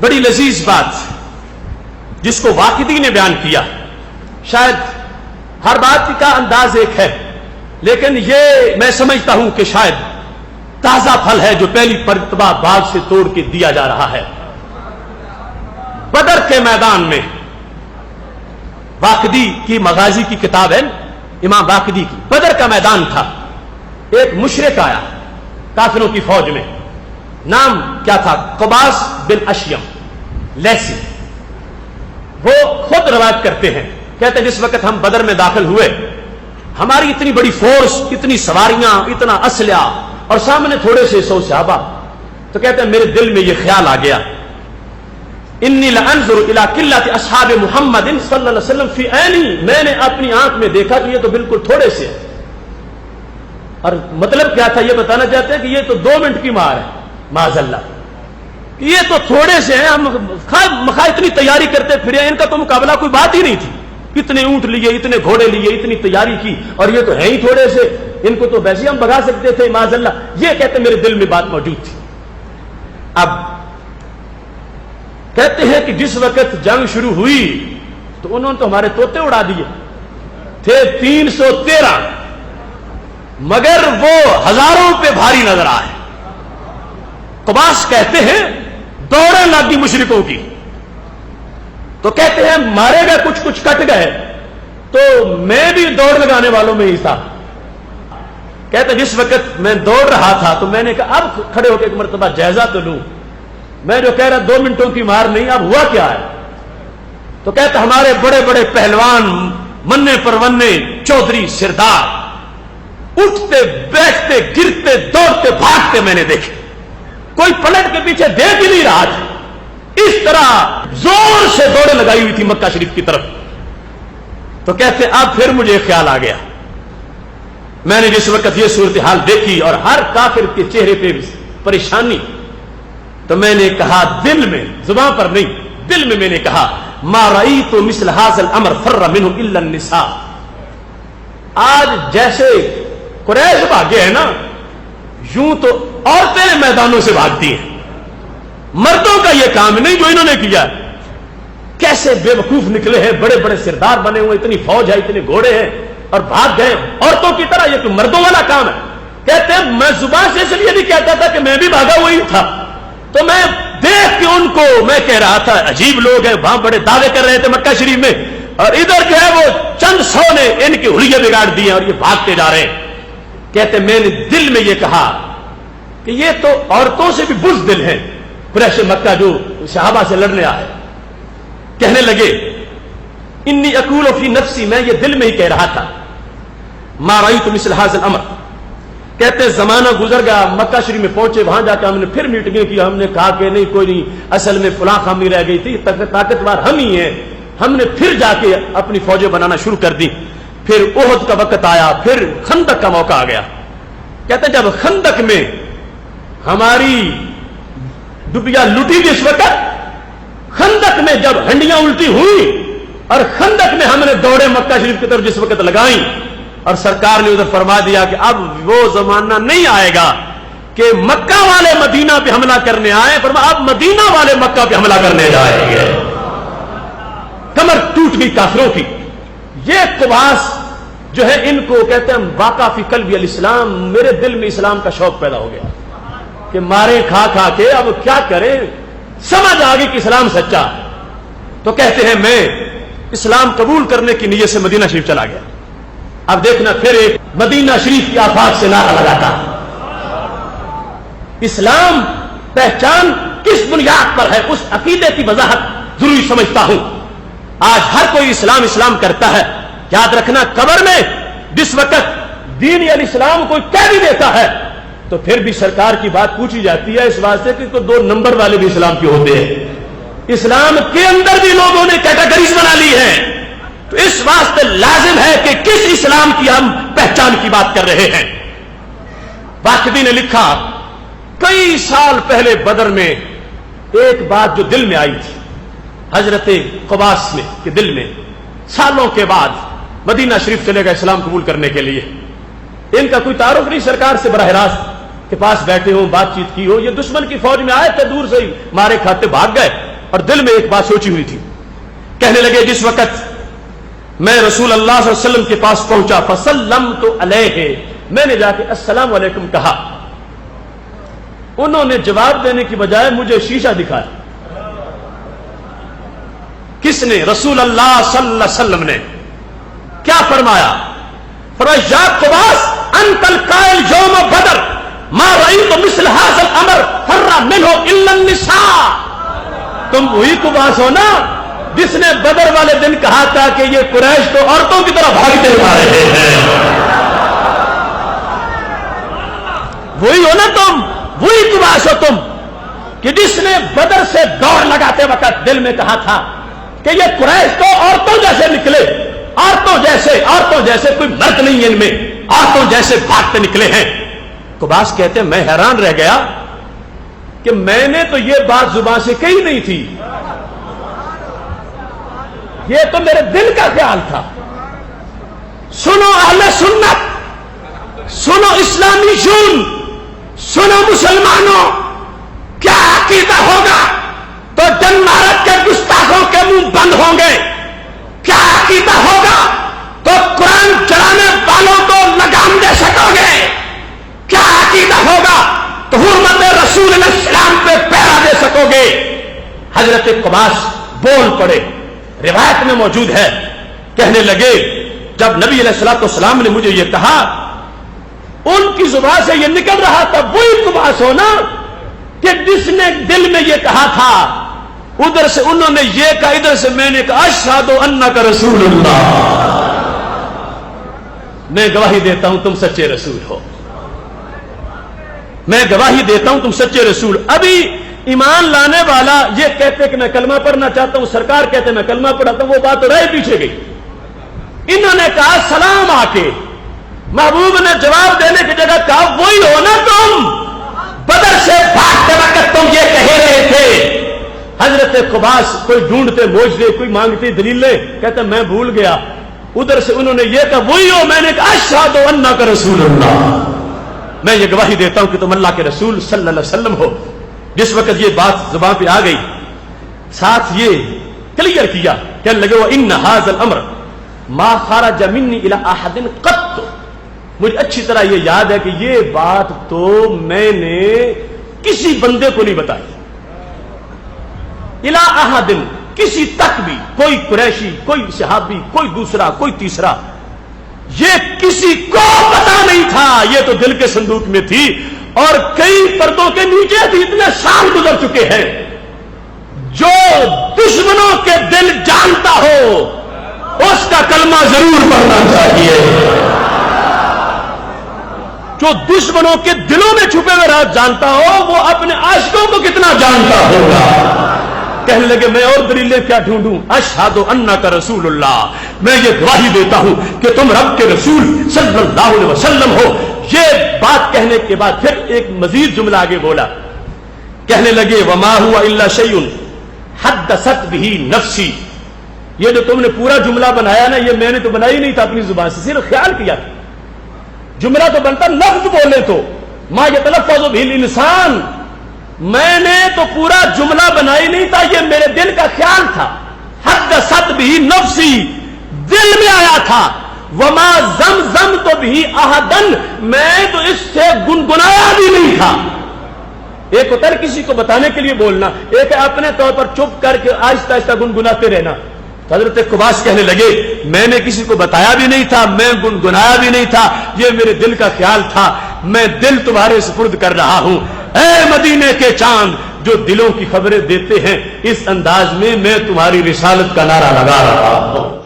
بڑی لذیذ بات جس کو واقعی نے بیان کیا. شاید ہر بات کا انداز ایک ہے، لیکن یہ میں سمجھتا ہوں کہ شاید تازہ پھل ہے جو پہلی مرتبہ باغ سے توڑ کے دیا جا رہا ہے. بدر کے میدان میں واقدی کی مغازی کی کتاب ہے امام واقدی کی. بدر کا میدان تھا، ایک مشرک آیا کافروں کی فوج میں، نام کیا تھا؟ قباس بن اشیم لیسی. وہ خود روایت کرتے ہیں، کہتے ہیں جس وقت ہم بدر میں داخل ہوئے ہماری اتنی بڑی فورس، اتنی سواریاں، اتنا اسلحہ اور سامنے تھوڑے سے 100 صحابہ، تو کہتے ہیں میرے دل میں یہ خیال آ گیا، انی لانظر الی قلۃ اصحاب محمد صلی اللہ علیہ وسلم فی عینی. میں نے اپنی آنکھ میں دیکھا کہ یہ تو بالکل تھوڑے سے ہیں. اور مطلب کیا تھا؟ یہ بتانا چاہتے ہیں کہ یہ تو 2 منٹ کی مار ہے، معاذ اللہ، کہ یہ تو تھوڑے سے ہیں، ہم مخا اتنی تیاری کرتے پھرے، ان کا تو مقابلہ کوئی بات ہی نہیں تھی. اتنے اونٹ لیے، اتنے گھوڑے لیے، اتنی تیاری کی، اور یہ تو ہیں ہی تھوڑے سے، ان کو تو ویسے ہم بھگا سکتے تھے، معاذ اللہ. یہ کہتے میرے دل میں بات موجود تھی. اب کہتے ہیں کہ جس وقت جنگ شروع ہوئی تو انہوں نے تو ہمارے طوطے اڑا دیے تھے. 313، مگر وہ ہزاروں پہ بھاری نظر آئے. قباس کہتے ہیں دوڑیں لگی مشرکوں کی، تو کہتے ہیں مارے گئے کچھ کٹ گئے، تو میں بھی دوڑ لگانے والوں میں ہی تھا. کہتے جس وقت میں دوڑ رہا تھا تو میں نے کہا اب کھڑے ہو کے ایک مرتبہ جائزہ تو لوں، میں جو کہہ رہا 2 منٹوں کی مار نہیں، اب ہوا کیا ہے؟ تو کہتے ہمارے بڑے بڑے پہلوان، منے پرونے، چودھری، سردار اٹھتے بیٹھتے گرتے دوڑتے بھاگتے میں نے دیکھے، کوئی پلٹ کے پیچھے دیکھ ہی نہیں رہا تھا. اس طرح زور سے دوڑیں لگائی ہوئی تھی مکہ شریف کی طرف. تو کہتے اب پھر مجھے خیال آ گیا، میں نے جس وقت یہ صورتحال دیکھی اور ہر کافر کے چہرے پہ پریشانی، تو میں نے کہا دل میں، زبان پر نہیں، دل میں میں نے کہا ما رأیت مثل هذا الامر فر منه الا النساء. آج جیسے قریش بھاگے ہیں نا، یوں تو عورتیں میدانوں سے بھاگتی ہیں، مردوں کا یہ کام نہیں جو انہوں نے کیا. کیسے بے وقوف نکلے ہیں، بڑے بڑے سردار بنے ہوئے، اتنی فوج ہے، اتنے گھوڑے ہیں، اور بھاگ گئے عورتوں کی طرح. یہ تو مردوں والا کام ہے. کہتے ہیں میں زبان سے اس لیے بھی کہتا تھا کہ میں بھی بھاگا وہی تھا، تو میں دیکھ کے ان کو میں کہہ رہا تھا عجیب لوگ ہیں، وہاں بڑے دعوے کر رہے تھے مکہ شریف میں، اور ادھر جو ہے وہ چند 100 نے ان کے حلیے بگاڑ دیے اور یہ بھاگتے جا رہے ہیں. کہتے میں نے دل میں یہ کہا کہ یہ تو عورتوں سے بھی بزدل ہیں قریش مکہ جو صحابہ سے لڑنے آئے. کہنے لگے انی اقول فی نفسی، میں یہ دل میں ہی کہہ رہا تھا ما رأیت مثل هذا الامر. کہتے ہیں زمانہ گزر گیا، مکہ شریف میں پہنچے، وہاں جا کے ہم نے پھر میٹنگیں کی. ہم نے کہا کہ نہیں کوئی نہیں، اصل میں فلاں خامی رہ گئی تھی، طاقتور ہم ہی ہیں. ہم نے پھر جا کے اپنی فوجیں بنانا شروع کر دی. پھر احد کا وقت آیا، پھر خندق کا موقع آ گیا. کہتے ہیں جب خندق میں ہماری ڈبیا لٹی جس وقت، خندق میں جب ہنڈیاں الٹی ہوئی اور خندق میں ہم نے دوڑے مکہ شریف کی طرف جس وقت لگائیں، اور سرکار نے ادھر فرما دیا کہ اب وہ زمانہ نہیں آئے گا کہ مکہ والے مدینہ پہ حملہ کرنے آئے، فرمایا اب مدینہ والے مکہ پہ حملہ کرنے جائیں گے. کمر ٹوٹ گئی کافروں کی. یہ قباس جو ہے ان کو کہتے ہیں واقع فی قلبی الاسلام، میرے دل میں اسلام کا شوق پیدا ہو گیا کہ مارے کھا کھا کے اب کیا کریں، سمجھ آ گئی کہ اسلام سچا. تو کہتے ہیں میں اسلام قبول کرنے کی نیت سے مدینہ شریف چلا گیا. اب دیکھنا پھر ایک مدینہ شریف کی آفاق سے نعرہ لگاتا، اسلام پہچان کس بنیاد پر ہے، اس عقیدے کی وضاحت ضروری سمجھتا ہوں. آج ہر کوئی اسلام اسلام کرتا ہے. یاد رکھنا قبر میں جس وقت دین یا اسلام کوئی کہہ بھی دیتا ہے تو پھر بھی سرکار کی بات پوچھی جاتی ہے، اس واسطے کہ کوئی 2 نمبر والے بھی اسلام کے ہوتے ہیں. اسلام کے اندر بھی لوگوں نے کیٹیگریز بنا لی ہیں، تو اس واسطے لازم ہے کہ کس اسلام کی ہم پہچان کی بات کر رہے ہیں. واقعی نے لکھا کئی سال پہلے بدر میں ایک بات جو دل میں آئی تھی حضرت قباس میں کہ دل میں، سالوں کے بعد مدینہ شریف چلے گا اسلام قبول کرنے کے لیے. ان کا کوئی تعارف نہیں سرکار سے براہ راست کے پاس بیٹھے ہوں، بات چیت کی ہو. یہ دشمن کی فوج میں آئے تھے، دور سے ہی مارے کھاتے بھاگ گئے. اور دل میں ایک بات سوچی ہوئی تھی. کہنے لگے جس وقت میں رسول اللہ صلی اللہ علیہ وسلم کے پاس پہنچا فسلمت علیہ، میں نے جا کے السلام علیکم کہا، انہوں نے جواب دینے کی بجائے مجھے شیشہ دکھایا. کس نے؟ رسول اللہ صلی اللہ علیہ وسلم نے. کیا فرمایا؟ فرمایا یا قباس انت القائل یوم بدر ما رأیت مثل هذا الامر فر منه الا النساء. تم وہی قباس ہو نا جس نے بدر والے دن کہا تھا کہ یہ قریش تو عورتوں کی طرح بھاگتے آ رہے ہیں. وہی ہو نا تم، وہی قباس ہو تم کہ جس نے بدر سے دوڑ لگاتے وقت دل میں کہا تھا کہ یہ قریش تو عورتوں جیسے نکلے، عورتوں جیسے کوئی مرد نہیں ہے ان میں، عورتوں جیسے بھاگتے نکلے ہیں. قباس کہتے ہیں میں حیران رہ گیا کہ میں نے تو یہ بات زبان سے کہی نہیں تھی، یہ تو میرے دل کا خیال تھا. سنو اہل سنت، سنو اسلامی جون، سنو مسلمانوں، کیا عقیدہ ہوگا تو جن مارت کے گستاخوں کے منہ بند ہوں گے. کیا عقیدہ ہوگا تو قرآن چلانے والوں کو لگام دے سکو گے. کیا عقیدہ ہوگا تو حرمت رسول علیہ السلام پہ پہرا دے سکو گے. حضرت قباس بول پڑے، روایت میں موجود ہے. کہنے لگے جب نبی علیہ الصلوۃ والسلام نے مجھے یہ کہا، ان کی زبان سے یہ نکل رہا تھا وہی قباس ہونا کہ جس نے دل میں یہ کہا تھا. ادھر سے انہوں نے یہ کہا، ادھر سے میں نے کہا اشہد انک رسول اللہ، میں گواہی دیتا ہوں تم سچے رسول ہو، میں گواہی دیتا ہوں تم سچے رسول. ابھی ایمان لانے والا یہ کہتے کہ میں کلمہ پڑھنا چاہتا ہوں، سرکار کہتے میں کلمہ پڑھاتا ہوں، وہ بات رہ پیچھے گئی. انہوں نے کہا سلام آ کے، محبوب نے جواب دینے کی جگہ کہا وہی ہو نا تم، بدر سے بھاگتے وقت تم یہ کہہ رہے تھے. حضرت قباس کوئی ڈھونڈتے موجدے، کوئی مانگتے دلیلیں، کہتے میں بھول گیا. ادھر سے انہوں نے یہ کہا وہی ہو، میں نے کہا اشہد انک رسول اللہ، میں یہ گواہی دیتا ہوں کہ تم اللہ کے رسول صلی اللہ علیہ وسلم ہو. جس وقت یہ بات زبان پہ آ گئی، ساتھ یہ کلیئر کیا، کہنے لگے وَإِنَّ هَذَا الْأَمْرَ مَا خَرَجَ مِنِّي إِلَىٰ أَحَدٍ قَطُّ. مجھے اچھی طرح یہ یاد ہے کہ یہ بات تو میں نے کسی بندے کو نہیں بتائی. اِلَىٰ أَحَدٍ، کسی تک بھی، کوئی قریشی، کوئی صحابی، کوئی دوسرا، کوئی تیسرا، یہ کسی کو پتا نہیں تھا. یہ تو دل کے صندوق میں تھی اور کئی پردوں کے نیچے تھی. اتنے سال گزر چکے ہیں. جو دشمنوں کے دل جانتا ہو اس کا کلمہ ضرور پڑھنا چاہیے. جو دشمنوں کے دلوں میں چھپے ہوئے راز جانتا ہو وہ اپنے عاشقوں کو کتنا جانتا ہوگا. کہنے لگے میں اور دلیلیں کیا ڈھونڈوں، اشہد انک رسول اللہ، میں یہ گواہی دیتا ہوں کہ تم رب کے رسول صلی اللہ علیہ وسلم ہو. یہ بات کہنے کے بعد پھر ایک مزید جملہ آگے بولا. کہنے لگے وما هو الا شیء حدثت به نفسی. یہ جو تم نے پورا جملہ بنایا نا، یہ میں نے تو بنائی نہیں تھا اپنی زبان سے، صرف خیال کیا تھا. جملہ تو بنتا لفظ بولے تو ما یتلفظ به الانسان، میں نے تو پورا جملہ بنائی نہیں تھا، یہ میرے دل کا خیال تھا. حدثت به نفسی، دل میں آیا تھا. وما زمزم تو بھی احدن، میں تو اس سے گنگنایا بھی نہیں تھا. ایک ہوتا ہے کسی کو بتانے کے لیے بولنا، ایک ہے اپنے طور پر چپ کر کے آہستہ آہستہ گنگناتے رہنا. حضرت قباس کہنے لگے میں نے کسی کو بتایا بھی نہیں تھا، میں گنگنایا بھی نہیں تھا، یہ میرے دل کا خیال تھا. میں دل تمہارے سپرد کر رہا ہوں. اے مدینے کے چاند جو دلوں کی خبریں دیتے ہیں، اس انداز میں میں تمہاری رسالت کا نعرہ لگا رہا ہوں.